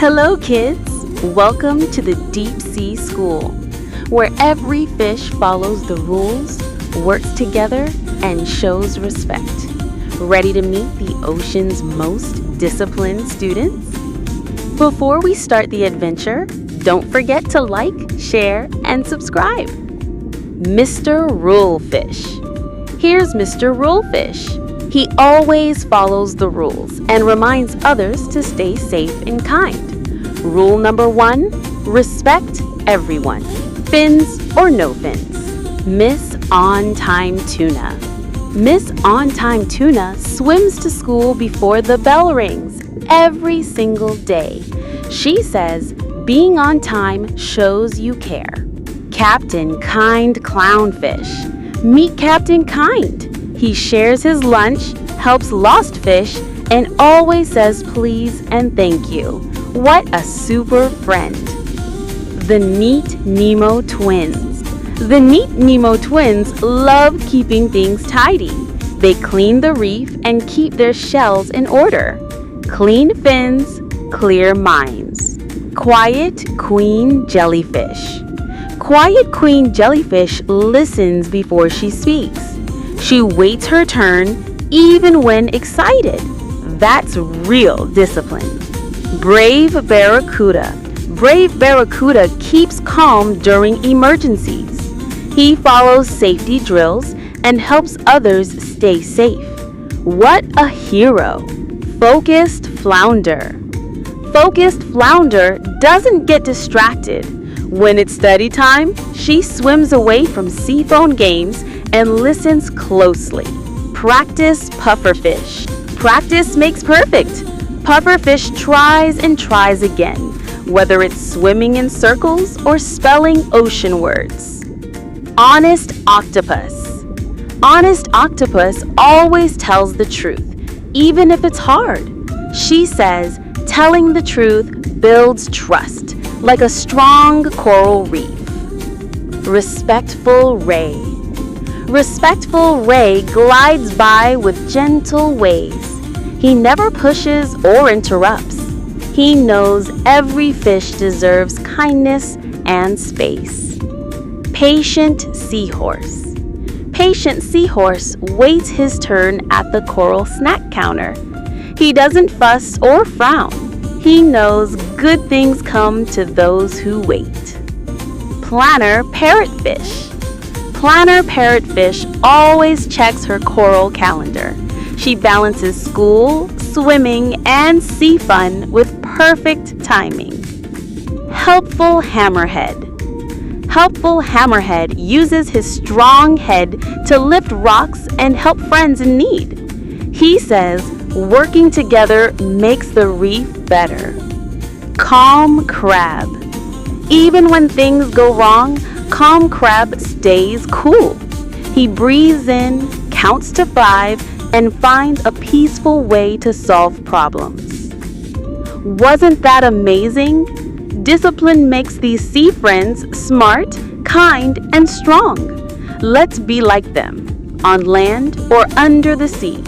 Hello kids! Welcome to the Deep Sea School, where every fish follows the rules, works together, and shows respect. Ready to meet the ocean's most disciplined students? Before we start the adventure, don't forget to like, share, and subscribe. Mr. Rulefish. Here's Mr. Rulefish. He always follows the rules and reminds others to stay safe and kind. Rule number 1, respect everyone, fins or no fins. Miss On-Time Tuna. Miss On-Time Tuna swims to school before the bell rings every single day. She says being on time shows you care. Captain Kind Clownfish. Meet Captain Kind. He shares his lunch, helps lost fish, and always says please and thank you. What a super friend. The Neat Nemo Twins. The Neat Nemo Twins love keeping things tidy. They clean the reef and keep their shells in order. Clean fins, clear minds. Quiet Queen Jellyfish. Quiet Queen Jellyfish listens before she speaks. She waits her turn even when excited. That's real discipline. Brave Barracuda. Brave Barracuda keeps calm during emergencies. He follows safety drills and helps others stay safe. What a hero! Focused Flounder. Focused Flounder doesn't get distracted. When it's study time, she swims away from seaphone games and listens closely. Practice Pufferfish. Practice makes perfect. Pufferfish tries and tries again, whether it's swimming in circles or spelling ocean words. Honest Octopus. Honest Octopus always tells the truth, even if it's hard. She says, telling the truth builds trust, like a strong coral reef. Respectful Ray. Respectful Ray glides by with gentle ways. He never pushes or interrupts. He knows every fish deserves kindness and space. Patient Seahorse. Patient Seahorse waits his turn at the coral snack counter. He doesn't fuss or frown. He knows good things come to those who wait. Planner Parrotfish. Planner Parrotfish always checks her coral calendar. She balances school, swimming, and sea fun with perfect timing. Helpful Hammerhead. Helpful Hammerhead uses his strong head to lift rocks and help friends in need. He says working together makes the reef better. Calm Crab. Even when things go wrong, Calm Crab stays cool. He breathes in, counts to 5, and finds a peaceful way to solve problems. Wasn't that amazing? Discipline makes these sea friends smart, kind, and strong. Let's be like them, on land or under the sea.